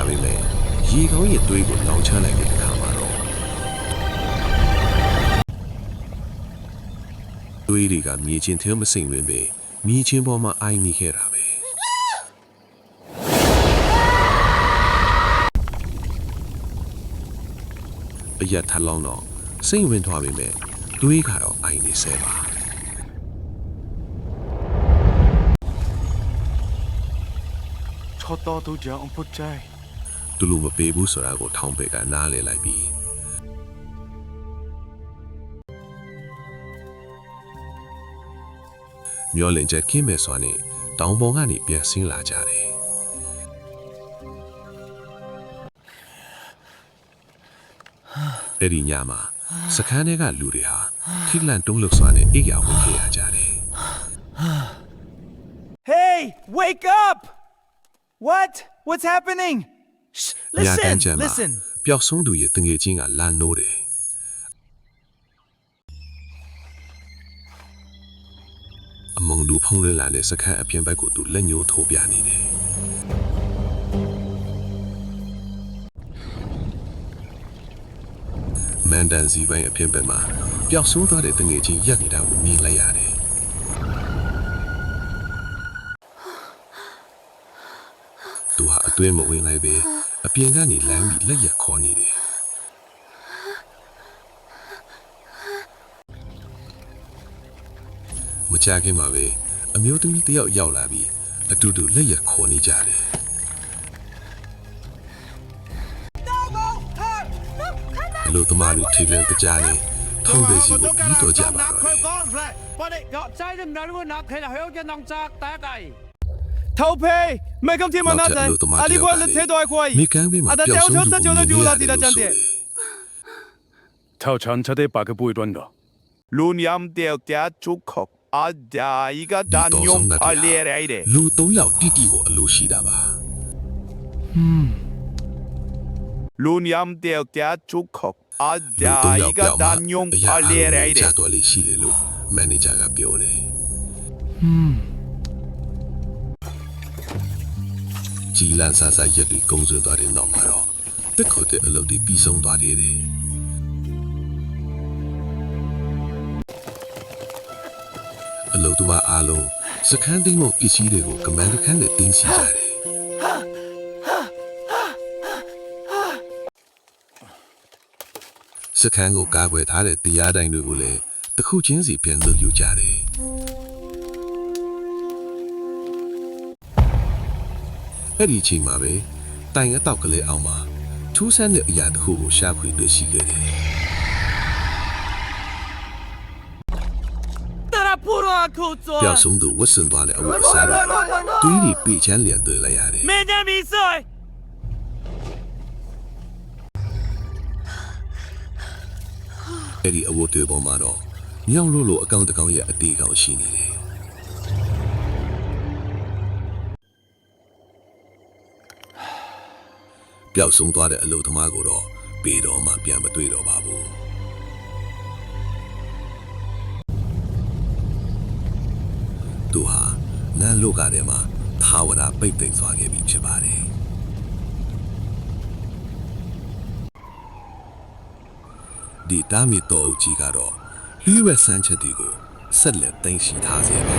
ဒါပေမဲ့ရေကောင်းရဲ့သွေးကိုလောင်ချလိုက်တဲ့အခါမှာတော့သွေးတွေကမြေချင်းထဲမစိမ့်ဝင်ပဲမြေချင်းပေါ်မှာအိုင်နေခဲ့တာပဲအရထလောင်းတော့စိမ့်ဝင်သွားပေမဲ့သွေးကတော့အိုင်နေဆဲပါချောတော်သူကြောင့်ပုတ်ချိုင်သူလူမပေးဘူးဆိုတာကိုထောင်းပေကနားလေလိုက်ပြီးမျောလင်ချက်ခင်းမဲ့စွာနဲ့တောင်ပေါ်ကနေပြန်ဆင်းလာကြတယ်အဲ့ဒီညမှာစခန်းထဲကလူတွေဟာထိတ်လန့်တုန်လှုပ်စွာနဲ့အိပ်ရာဝင်ခဲ့ရကြတယ် Hey wake up What's happening Listen ပျောက်ဆုံးသူရဲ့တငယ်ချင်းကလာနိုးတယ်အမုံလူဖုံးလွှဲလာတဲ့စခန်းအပြင်ဘက်ကိုသူလက်ညှိုးထိုးပြနေတယ်မန်ဒန်စီပိုင်းအပြင်ဘက်မှာပျောက်ဆုံးသွားတဲ့တငယ်ချင်းရက်နေတာကိုမြင်လိုက်ရတယ်သူဟာအတွင်းမဝင်လိုက်ပဲအပြင်ကနေလမ်းပြီးလက်ရခေါ်နေတယ်မကြခင်မှာပဲအမျိုးသမီးတယောက်ရောက်လာပြီးအတူတူလက်ရခေါ်နေကြတယ်အလို့သမားလူထိလန်ကြနေထုံးတဲ့စီကိုပြီးတော့ကြပါတော့投呸！没看天马那阵，阿里关的车都还可以。阿达交车上就能丢垃圾的站点。操场车的八个不会转的。路念掉家出口，阿家一个单用怕裂来的。လူ3ယောက်တိတိကိုအလိုရှိတာပါ路念掉家出口，阿家一个单用怕裂来的。ကြာတော့လေးရှိတယ်လို့မန်နေဂျာကပြောတယ်ကြီးလန်းဆာဆာရက်ပြီးကုန်းဆွဲသွားတဲ့နောက်မှာတော့တက်ခေါ်တဲ့အလုပ်တွေပြီးဆုံးသွားတယ်အလုပ်သူအားလုံးစခန်းသိမ်းဖို့ပစ္စည်းတွေကိုကမန်းတခန်းနဲ့တင်းစီကြတယ်စခန်းကိုကာကွယ်ထားတဲ့တရားတိုင်တွေကိုလည်းတစ်ခုချင်းစီပြန်လုပ်ယူကြတယ်အဲ့ဒီအချိန်မှာပဲတိုင်အတောက်ကလေးအောင်မှာထူးဆန်းတဲ့အရာတစ်ခုကိုရှာဖွေတွေ့ရှိခဲ့တယ်ပျောက်ဆုံးသူဝတ်ဆင်သွားတဲ့အဝတ်အစားတွေသွေးတွေပေချမ်းလျက်တွေ့လိုက်ရတယ်没得比赛。အဲ့ဒီအဝတ်တွေပေါ်မှာတော့မြောင်လို့အကောင်တကောင်ရဲ့အတေးကောင်ရှိနေတယ်ပျောက်ဆုံးသွားတဲ့အလုပ်သမားကိုတော့ပေတော်မှပြန်မတွေ့တော့ပါဘူးသူဟာနန်းလောကထဲမှာသာဝရပိတ်သိမ်းသွားခဲ့ပြီဖြစ်ပါတယ်ဒီတာမီတော်အုပ်ကြီးကတော့လျှို့ဝှက်ဆန်းချက်တွေကိုဆက်လက်သိမ်းရှိထားစေပါ